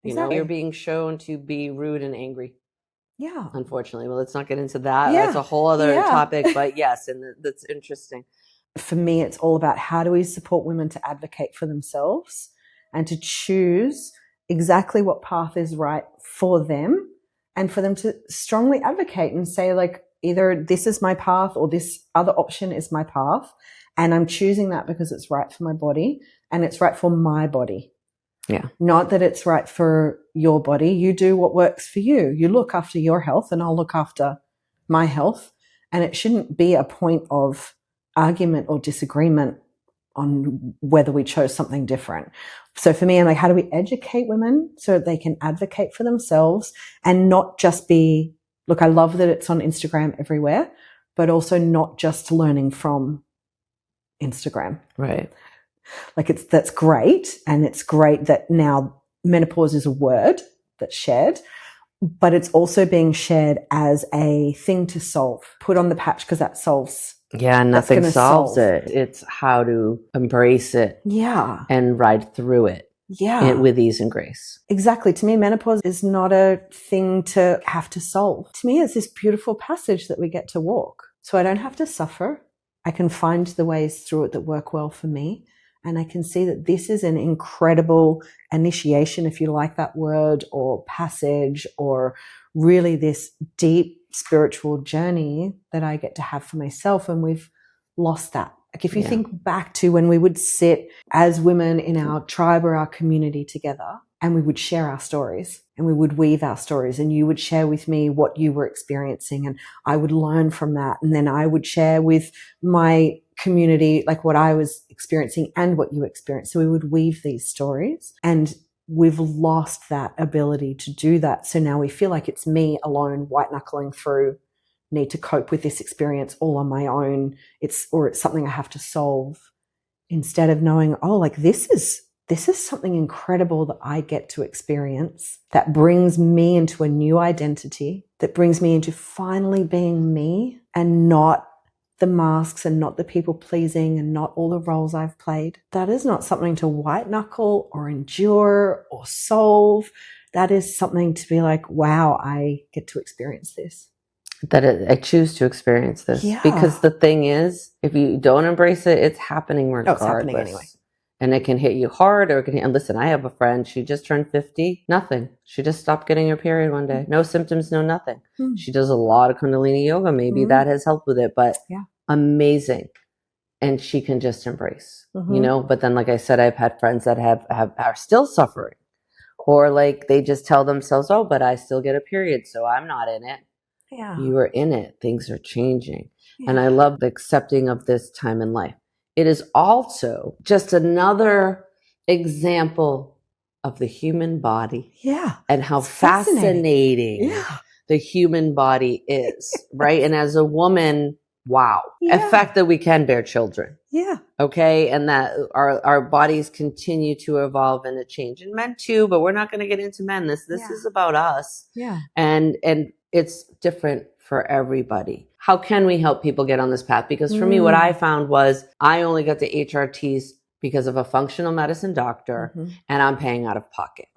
You know, Exactly. you're being shown to be rude and angry. Yeah. Unfortunately. Well, let's not get into that. Yeah. That's a whole other Yeah. topic, but yes, and that's interesting. For me, it's all about how do we support women to advocate for themselves and to choose exactly what path is right for them, and for them to strongly advocate and say, like, either this is my path or this other option is my path. And I'm choosing that because it's right for my body and it's right for my body. Yeah. Not that it's right for your body. You do what works for you. You look after your health and I'll look after my health. And it shouldn't be a point of argument or disagreement on whether we chose something different. So for me, I'm like, how do we educate women so that they can advocate for themselves and not just be, look, I love that it's on Instagram everywhere, but also not just learning from Instagram. Right. Like that's great. And it's great that now menopause is a word that's shared, but it's also being shared as a thing to solve. Put on the patch because that solves. Yeah, nothing solves it. It's how to embrace it. Yeah. And ride through it. Yeah. With ease and grace. Exactly. To me, menopause is not a thing to have to solve. To me, it's this beautiful passage that we get to walk. So I don't have to suffer. I can find the ways through it that work well for me. And I can see that this is an incredible initiation, if you like that word, or passage, or really this deep spiritual journey that I get to have for myself. And we've lost that. Like if you think back to when we would sit as women in our tribe or our community together and we would share our stories and we would weave our stories, and you would share with me what you were experiencing and I would learn from that. And then I would share with my community, like what I was experiencing and what you experienced. So we would weave these stories, and we've lost that ability to do that. So now we feel like it's me alone, white knuckling through, need to cope with this experience all on my own. It's something I have to solve, instead of knowing, oh, like this is something incredible that I get to experience that brings me into a new identity, that brings me into finally being me and not the masks and not the people pleasing and not all the roles I've played. That is not something to white knuckle or endure or solve. That is something to be like, wow, I get to experience this. I choose to experience this. Yeah. Because the thing is, if you don't embrace it, it's happening regardless. It's happening anyway. And it can hit you hard, or it can and listen, I have a friend, she just turned 50, nothing. She just stopped getting her period one day. No symptoms, no nothing. She does a lot of Kundalini yoga. Maybe that has helped with it, but amazing. And she can just embrace, you know, but then, like I said, I've had friends that are still suffering, or like they just tell themselves, oh, but I still get a period, so I'm not in it. Yeah. You are in it. Things are changing. Yeah. And I love the accepting of this time in life. It is also just another example of the human body. Yeah. And how fascinating the human body is, right? And as a woman, wow. The fact that we can bear children. Yeah. Okay. And that our bodies continue to evolve and to change. And men too, but we're not going to get into men. This is about us. Yeah. And it's different for everybody. How can we help people get on this path? Because for me, what I found was I only got the HRTs because of a functional medicine doctor, and I'm paying out of pocket.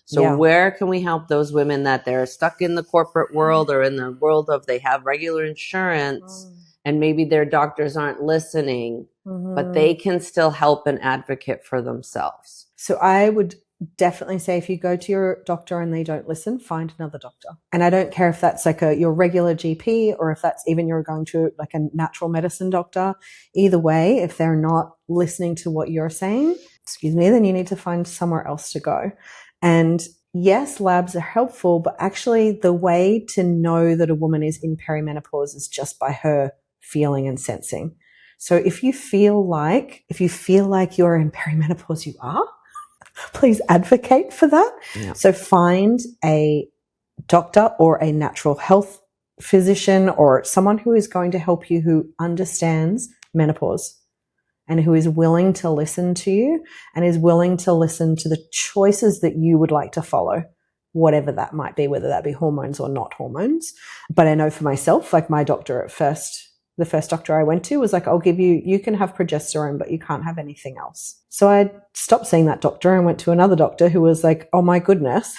So where can we help those women that they're stuck in the corporate world or in the world of they have regular insurance and maybe their doctors aren't listening, but they can still help and advocate for themselves? So I would definitely say, if you go to your doctor and they don't listen, find another doctor. And I don't care if that's like your regular GP or if that's even you're going to like a natural medicine doctor. Either way, if they're not listening to what you're saying, then you need to find somewhere else to go. And yes, labs are helpful, but actually the way to know that a woman is in perimenopause is just by her feeling and sensing. So if you feel like you're in perimenopause, you are. Please advocate for that. Yeah. So find a doctor or a natural health physician or someone who is going to help you, who understands menopause and who is willing to listen to you and is willing to listen to the choices that you would like to follow, whatever that might be, whether that be hormones or not hormones. But I know for myself, like my doctor at first The first doctor I went to was like, you can have progesterone, but you can't have anything else. So I stopped seeing that doctor and went to another doctor who was like, oh my goodness,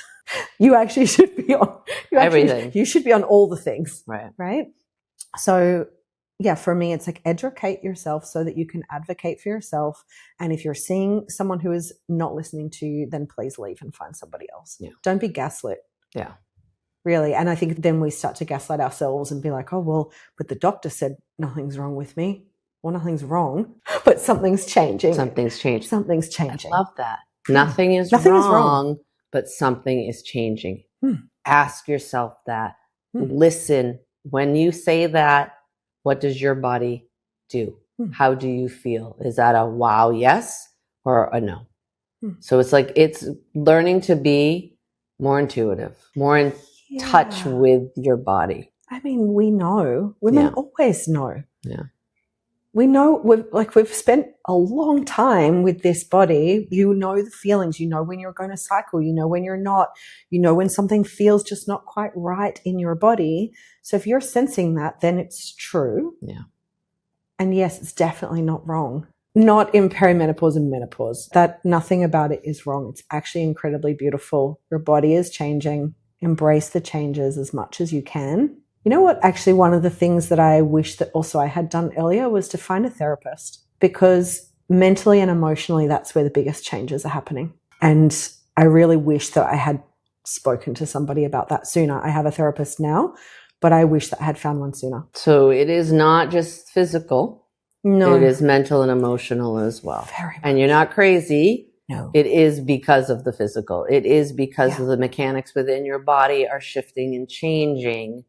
you actually should be on everything. You should be on all the things. Right. Right. So yeah, for me, it's like educate yourself so that you can advocate for yourself. And if you're seeing someone who is not listening to you, then please leave and find somebody else. Yeah. Don't be gaslit. Yeah. Really. And I think then we start to gaslight ourselves and be like, oh, well, but the doctor said nothing's wrong with me. Well, nothing's wrong, but something's changing. Something's changed. Something's changing. I love that. Nothing is wrong, but something is changing. Ask yourself that. Listen. When you say that, what does your body do? How do you feel? Is that a wow, yes, or a no? So it's learning to be more intuitive, more in touch with your body. I mean, we know. Women always know. Yeah. We know, we've spent a long time with this body. You know the feelings. You know when you're going to cycle. You know when you're not. You know when something feels just not quite right in your body. So if you're sensing that, then it's true. Yeah. And yes, it's definitely not wrong. Not in perimenopause and menopause. That nothing about it is wrong. It's actually incredibly beautiful. Your body is changing. Embrace the changes as much as you can. You know what? Actually, one of the things that I wish that also I had done earlier was to find a therapist, because mentally and emotionally, that's where the biggest changes are happening. And I really wish that I had spoken to somebody about that sooner. I have a therapist now, but I wish that I had found one sooner. So it is not just physical. No. It is mental and emotional as well. Very much. And you're not crazy. No. It is because of the physical. It is because of the mechanics within your body are shifting and changing.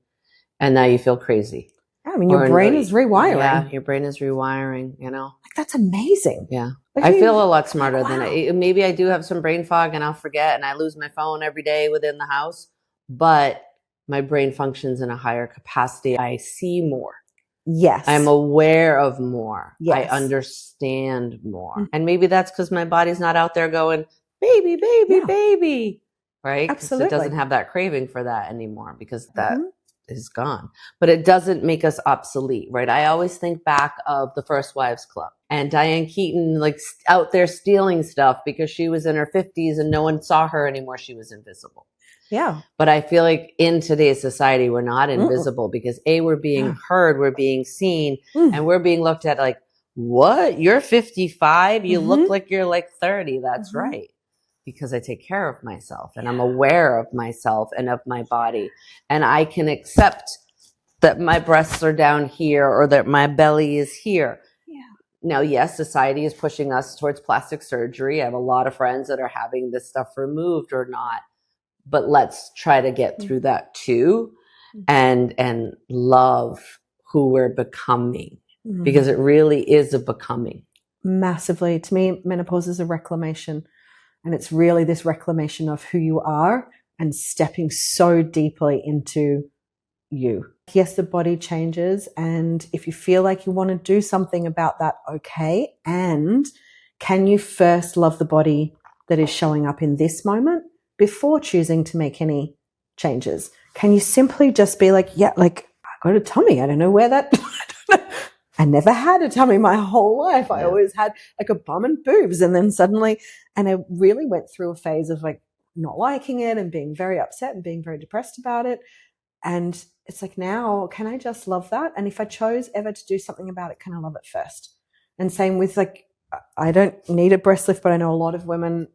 And now you feel crazy. I mean, your brain is rewiring. Yeah, your brain is rewiring, you know. Like, that's amazing. Yeah. I feel a lot smarter than maybe I do have some brain fog and I'll forget and I lose my phone every day within the house. But my brain functions in a higher capacity. I see more. Yes. I'm aware of more. Yes. I understand more. And maybe that's because my body's not out there going, baby, baby, baby. Right? Absolutely. It doesn't have that craving for that anymore because that is gone. But it doesn't make us obsolete, right? I always think back of the First Wives Club and Diane Keaton out there stealing stuff because she was in her 50s and no one saw her anymore. She was invisible. Yeah. But I feel like in today's society, we're not invisible because we're being heard, we're being seen, and we're being looked at like, what? You're 55? You look like you're like 30. That's right. Because I take care of myself and I'm aware of myself and of my body. And I can accept that my breasts are down here or that my belly is here. Yeah. Now, yes, society is pushing us towards plastic surgery. I have a lot of friends that are having this stuff removed or not. But let's try to get through that too and love who we're becoming because it really is a becoming. Massively. To me, menopause is a reclamation. And it's really this reclamation of who you are and stepping so deeply into you. Yes, the body changes. And if you feel like you want to do something about that, okay. And can you first love the body that is showing up in this moment before choosing to make any changes? Can you simply just be like, yeah, like I got a tummy. I don't know where that, I never had a tummy my whole life. I always had like a bum and boobs. And then suddenly, and I really went through a phase of like not liking it and being very upset and being very depressed about it. And it's like, now, can I just love that? And if I chose ever to do something about it, can I love it first? And same with like, I don't need a breast lift, but I know a lot of women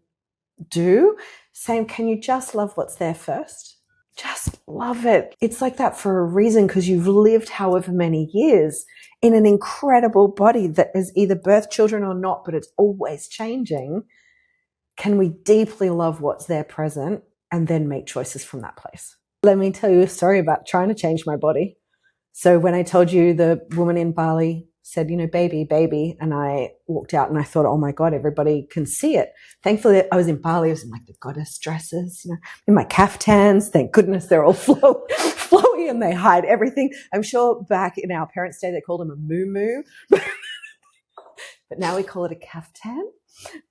do. Same, can you just love what's there first? Just love it. It's like that for a reason, because you've lived however many years in an incredible body that has either birthed children or not, but it's always changing. Can we deeply love what's there present and then make choices from that place? Let me tell you a story about trying to change my body. So when I told you the woman in Bali said, you know, baby, baby, and I walked out and I thought, oh my God, everybody can see it. Thankfully, I was in Bali. I was in like the goddess dresses, you know, in my caftans. Thank goodness they're all flowy and they hide everything. I'm sure back in our parents' day, they called them a moo-moo, but now we call it a caftan.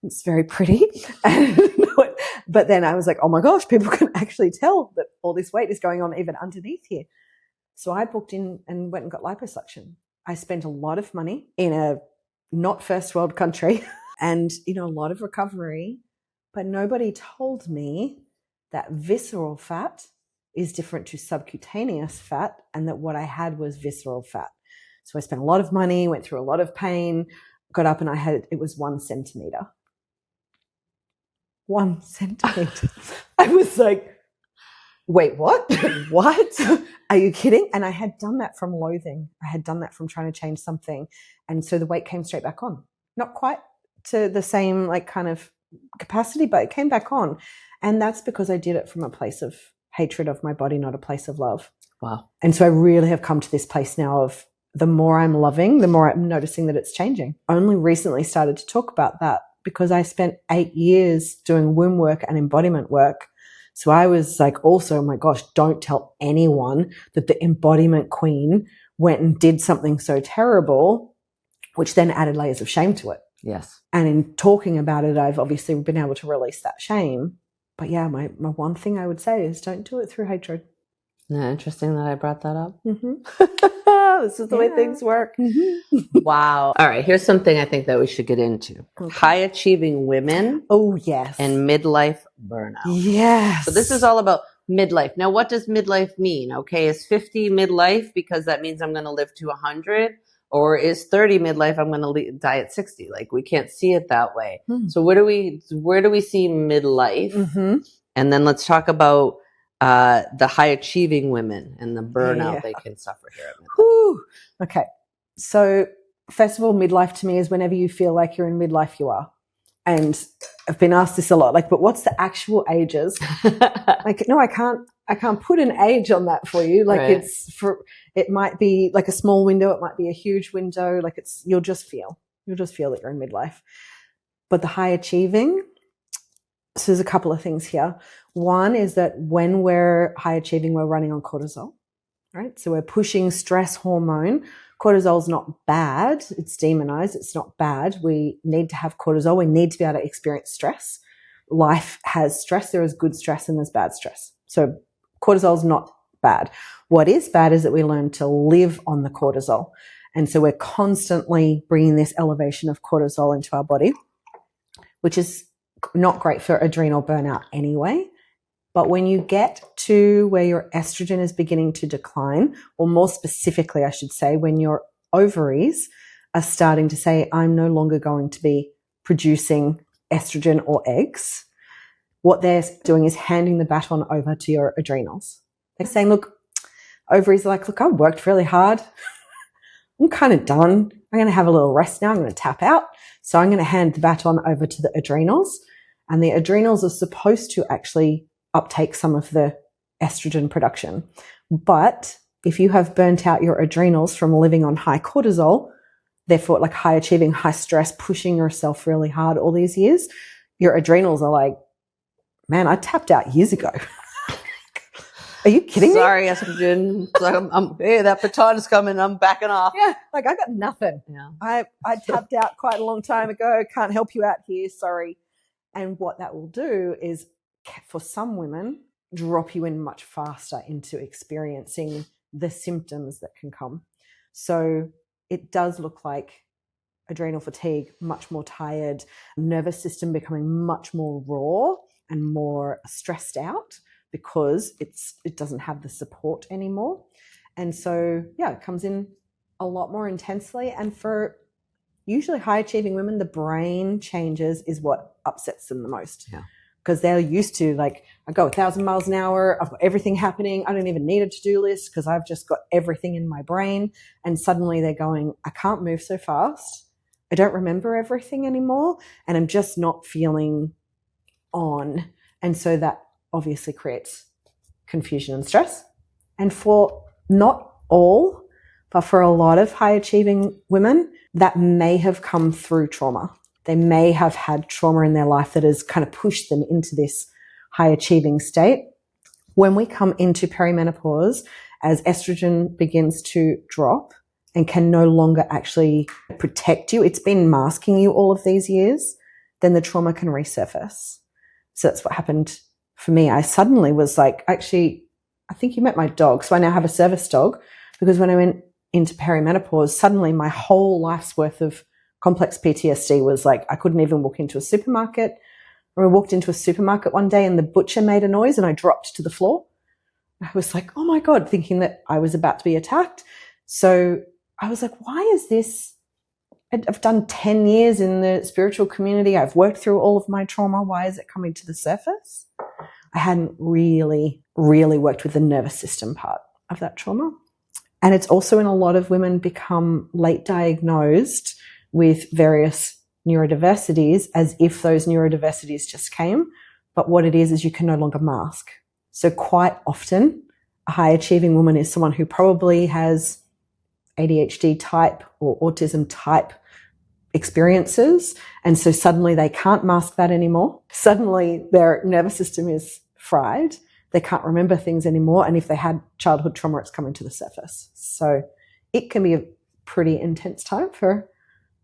It's very pretty. But then I was like, oh my gosh, people can actually tell that all this weight is going on even underneath here. So I booked in and went and got liposuction. I spent a lot of money in a not first world country and, a lot of recovery, but nobody told me that visceral fat is different to subcutaneous fat and that what I had was visceral fat. So I spent a lot of money, went through a lot of pain, got up and it was 1 centimeter. 1 centimeter. I was like, wait, what? What? Are you kidding? And I had done that from loathing. I had done that from trying to change something. And so the weight came straight back on. Not quite to the same kind of capacity, but it came back on. And that's because I did it from a place of hatred of my body, not a place of love. Wow. And so I really have come to this place now of the more I'm loving, the more I'm noticing that it's changing. I only recently started to talk about that because I spent 8 years doing womb work and embodiment work. So I was like, also, oh my gosh, don't tell anyone that the embodiment queen went and did something so terrible, which then added layers of shame to it. Yes. And in talking about it, I've obviously been able to release that shame. But yeah, my one thing I would say is don't do it through hatred. Yeah, interesting that I brought that up. Mm-hmm. This is the way things work. Mm-hmm. Wow. All right. Here's something I think that we should get into. Okay. High achieving women. Oh, yes. And midlife burnout. Yes. So this is all about midlife. Now, what does midlife mean? Okay. Is 50 midlife because that means I'm going to live to 100? Or is 30 midlife, I'm going to die at 60? Like, we can't see it that way. So where do we see midlife? Mm-hmm. And then let's talk about the high achieving women and the burnout they can suffer here at midlife. Whew. Okay. So first of all, midlife to me is whenever you feel like you're in midlife, you are. And I've been asked this a lot, but what's the actual ages? No, I can't put an age on that for you. Right. It might be like a small window. It might be a huge window. You'll just feel that you're in midlife. But the high achieving, so there's a couple of things here. One is that when we're high achieving, we're running on cortisol, right? So we're pushing stress hormone. Cortisol's not bad. It's demonized. It's not bad. We need to have cortisol. We need to be able to experience stress. Life has stress. There is good stress and there's bad stress. So cortisol's not bad. What is bad is that we learn to live on the cortisol. And so we're constantly bringing this elevation of cortisol into our body, which is not great for adrenal burnout anyway. But when you get to where your estrogen is beginning to decline, or more specifically, I should say, when your ovaries are starting to say, I'm no longer going to be producing estrogen or eggs, what they're doing is handing the baton over to your adrenals. They're saying, look, ovaries are like, look, I've worked really hard. I'm kind of done. I'm going to have a little rest now. I'm going to tap out. So I'm going to hand the baton over to the adrenals. And the adrenals are supposed to actually uptake some of the estrogen production. But if you have burnt out your adrenals from living on high cortisol, therefore like high achieving, high stress, pushing yourself really hard all these years, your adrenals are like, man, I tapped out years ago. Are you kidding me? Sorry, estrogen. Hey, that baton is coming. I'm backing off. Yeah, I got nothing. Yeah. I tapped out quite a long time ago. Can't help you out here. Sorry. And what that will do is, for some women, drop you in much faster into experiencing the symptoms that can come. So it does look like adrenal fatigue, much more tired, nervous system becoming much more raw and more stressed out because it doesn't have the support anymore. And so, yeah, it comes in a lot more intensely. And for usually high achieving women, the brain changes is what upsets them the most. Yeah. Because they're used to, like, I go 1,000 miles an hour. I've got everything happening. I don't even need a to-do list because I've just got everything in my brain. And suddenly they're going, I can't move so fast. I don't remember everything anymore. And I'm just not feeling on. And so that obviously creates confusion and stress. And for not all, but for a lot of high achieving women, that may have come through trauma. They may have had trauma in their life that has kind of pushed them into this high achieving state. When we come into perimenopause, as estrogen begins to drop and can no longer actually protect you, it's been masking you all of these years, then the trauma can resurface. So that's what happened for me. I suddenly was like, actually, I think you met my dog. So I now have a service dog, because when I went into perimenopause, suddenly my whole life's worth of complex PTSD was like, I couldn't even walk into a supermarket. Or I walked into a supermarket one day and the butcher made a noise and I dropped to the floor. I was like, oh my God, thinking that I was about to be attacked. So I was like, why is this? I've done 10 years in the spiritual community. I've worked through all of my trauma. Why is it coming to the surface? I hadn't really worked with the nervous system part of that trauma. And it's also in a lot of women become late diagnosed with various neurodiversities as if those neurodiversities just came. But what it is you can no longer mask. So quite often, a high achieving woman is someone who probably has ADHD type or autism type experiences. And so suddenly they can't mask that anymore. Suddenly their nervous system is fried. They can't remember things anymore. And if they had childhood trauma, it's coming to the surface. So it can be a pretty intense time for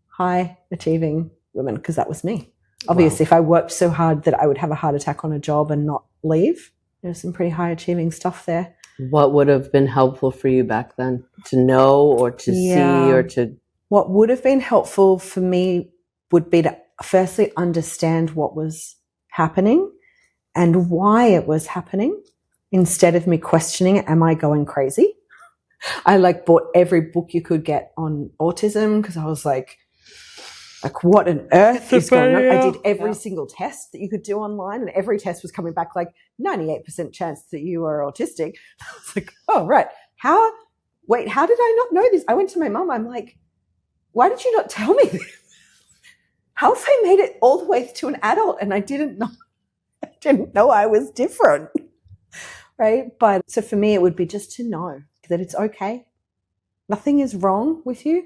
high achieving women, because that was me. Obviously, if I worked so hard that I would have a heart attack on a job and not leave, there's some pretty high achieving stuff there. What would have been helpful for you back then to know or to see or to? What would have been helpful for me would be to firstly understand what was happening and why it was happening, instead of me questioning, am I going crazy? I bought every book you could get on autism because I was like, what on earth is going on? I did every single test that you could do online, and every test was coming back like 98% chance that you were autistic. I was like, oh, right. How did I not know this? I went to my mum. I'm like, why did you not tell me this? How have I made it all the way to an adult and I didn't know I was different, right? But so for me, it would be just to know that it's okay. Nothing is wrong with you,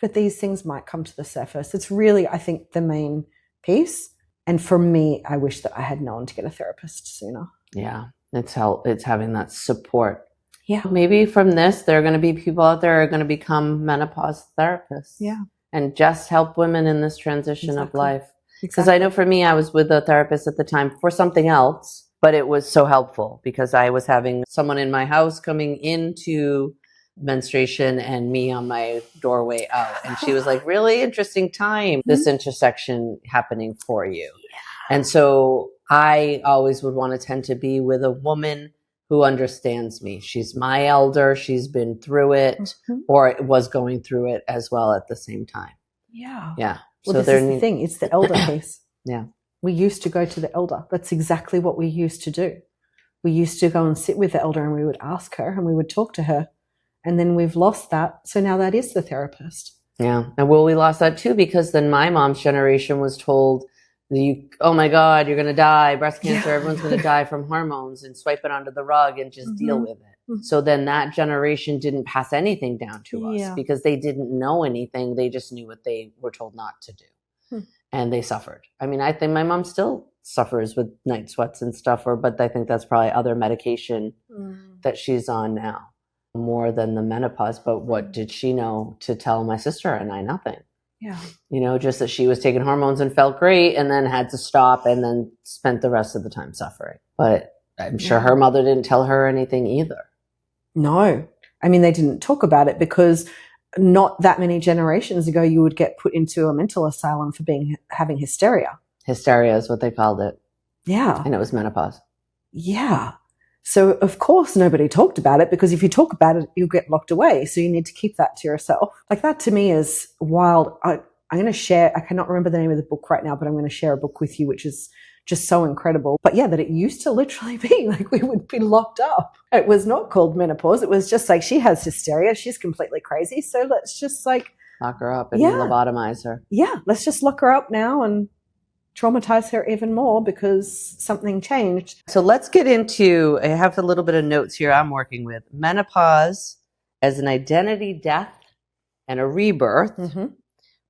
but these things might come to the surface. It's really, I think, the main piece. And for me, I wish that I had known to get a therapist sooner. Yeah, it's having that support. Yeah. Maybe from this, there are going to be people out there who are going to become menopause therapists. Yeah. And just help women in this transition of life. Because Exactly. I know for me, I was with a therapist at the time for something else, but it was so helpful because I was having someone in my house coming into menstruation and me on my doorway out. And she was like, really interesting time, this intersection happening for you. Yeah. And so I always would want to tend to be with a woman who understands me. She's my elder. She's been through it or was going through it as well at the same time. Yeah. Yeah. Well, this is the thing. It's the elder piece. Yeah. We used to go to the elder. That's exactly what we used to do. We used to go and sit with the elder and we would ask her and we would talk to her. And then we've lost that. So now that is the therapist. Yeah. And we lost that too, because then my mom's generation was told, oh my God, you're going to die. Breast cancer, everyone's going to die from hormones, and swipe it under the rug and just deal with it. So then that generation didn't pass anything down to us because they didn't know anything. They just knew what they were told not to do. And they suffered. I mean, I think my mom still suffers with night sweats and stuff, but I think that's probably other medication that she's on now more than the menopause. But what did she know to tell my sister and I? Nothing. Yeah. Just that she was taking hormones and felt great and then had to stop and then spent the rest of the time suffering. But I'm sure her mother didn't tell her anything either. No. I mean, they didn't talk about it because not that many generations ago, you would get put into a mental asylum for having hysteria. Hysteria is what they called it. Yeah. And it was menopause. Yeah. So, of course, nobody talked about it, because if you talk about it, you'll get locked away. So you need to keep that to yourself. Like, that to me is wild. I'm going to share, I cannot remember the name of the book right now, but I'm going to share a book with you, which is just so incredible. But yeah, that it used to literally be like we would be locked up. It was not called menopause. It was just like, she has hysteria. She's completely crazy. So let's just like lock her up and lobotomize her. Yeah. Let's just lock her up now and traumatize her even more because something changed. So let's get into, I have a little bit of notes here I'm working with. Menopause as an identity death and a rebirth,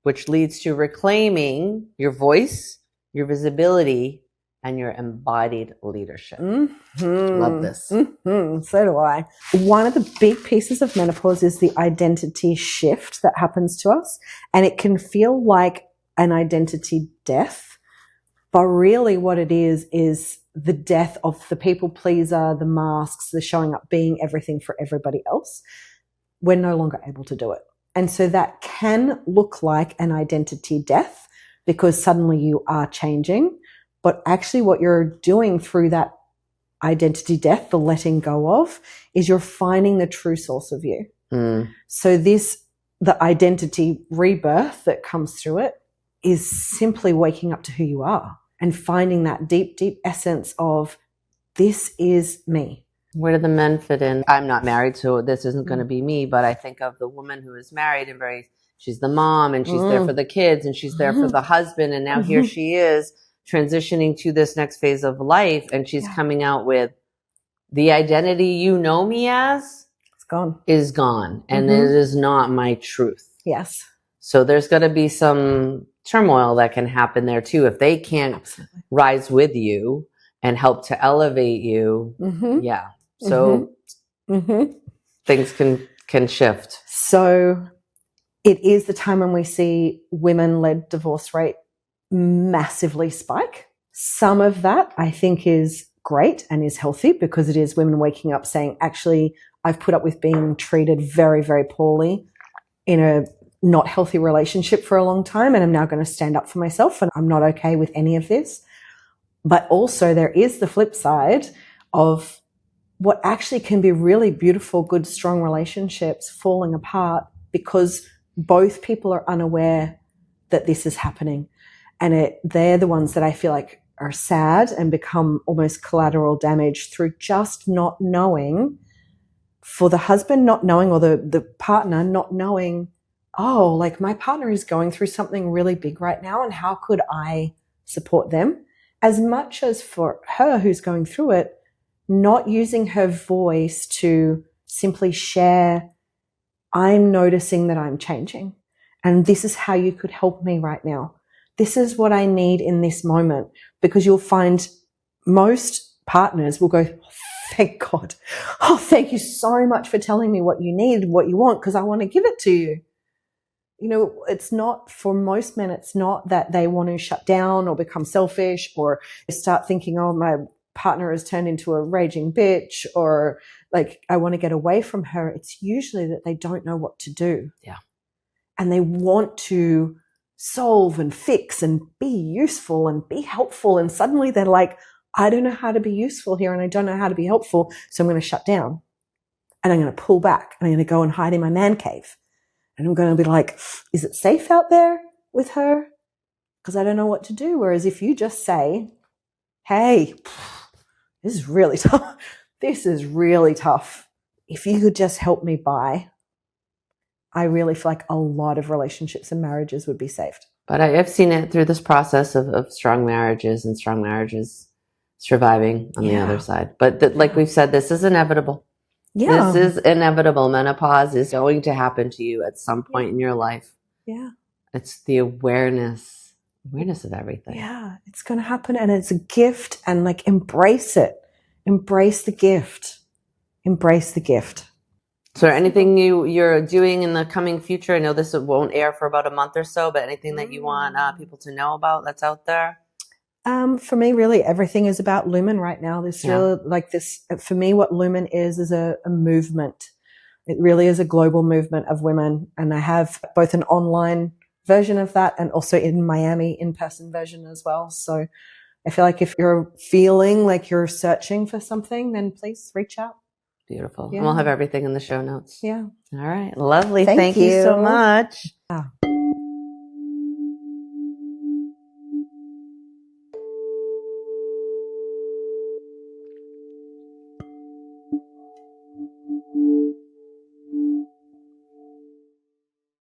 which leads to reclaiming your voice, your visibility, and your embodied leadership. Love this. So do I. One of the big pieces of menopause is the identity shift that happens to us. And it can feel like an identity death. But really what it is the death of the people pleaser, the masks, the showing up, being everything for everybody else. we're no longer able to do it. And so that can look like an identity death because suddenly you are changing. But actually what you're doing through that identity death, the letting go of, is you're finding the true source of you. So the identity rebirth that comes through it is simply waking up to who you are and finding that deep, deep essence of this is me. Where do the men fit in? I'm not married, so this isn't going to be me, but I think of the woman who is married and she's the mom and she's there for the kids and she's there for the husband. And now here she is transitioning to this next phase of life. And she's coming out with the identity you know me as is gone. And it is not my truth. Yes. So there's going to be some turmoil that can happen there too. If they can't rise with you and help to elevate you. Yeah. So things can shift. So it is the time when we see women-led divorce rate massively spike. Some of that I think is great and is healthy because it is women waking up saying, actually, I've put up with being treated very, very poorly in a not healthy relationship for a long time, and I'm now going to stand up for myself and I'm not okay with any of this. But also there is the flip side of what actually can be really beautiful, good, strong relationships falling apart because both people are unaware that this is happening. And they're the ones that I feel like are sad and become almost collateral damage through just not knowing, for the husband not knowing or the partner not knowing, oh, like my partner is going through something really big right now and how could I support them? As much as for her who's going through it, not using her voice to simply share, I'm noticing that I'm changing and this is how you could help me right now. This is what I need in this moment, because you'll find most partners will go, thank God. Oh, thank you so much for telling me what you need, what you want, because I want to give it to you. You know, it's not, for most men, it's not that they want to shut down or become selfish or start thinking, oh, my partner has turned into a raging bitch or like I want to get away from her. It's usually that they don't know what to do. Yeah. And they want to solve and fix and be useful and be helpful. And suddenly they're like, I don't know how to be useful here and I don't know how to be helpful. So I'm going to shut down and I'm going to pull back and I'm going to go and hide in my man cave. And I'm going to be like, is it safe out there with her? Because I don't know what to do. Whereas if you just say, hey, this is really tough. This is really tough. If you could just help me by, I really feel like a lot of relationships and marriages would be saved. But I've seen it through this process of strong marriages and strong marriages surviving on the other side. But like we've said, this is inevitable. Yeah. This is inevitable. Menopause is going to happen to you at some point in your life. Yeah. It's the awareness of everything. Yeah. It's going to happen and it's a gift, and like embrace it. Embrace the gift. Embrace the gift. So anything you're doing in the coming future? I know this won't air for about a month or so, but anything that you want people to know about that's out there? For me, really, everything is about Lumen right now. Really, like this, for me, what Lumen is a movement. It really is a global movement of women. And I have both an online version of that and also in Miami in-person version as well. So I feel like if you're feeling like you're searching for something, then please reach out. Beautiful. Yeah. And we'll have everything in the show notes. Yeah. All right. Lovely. Thank you so much. Yeah.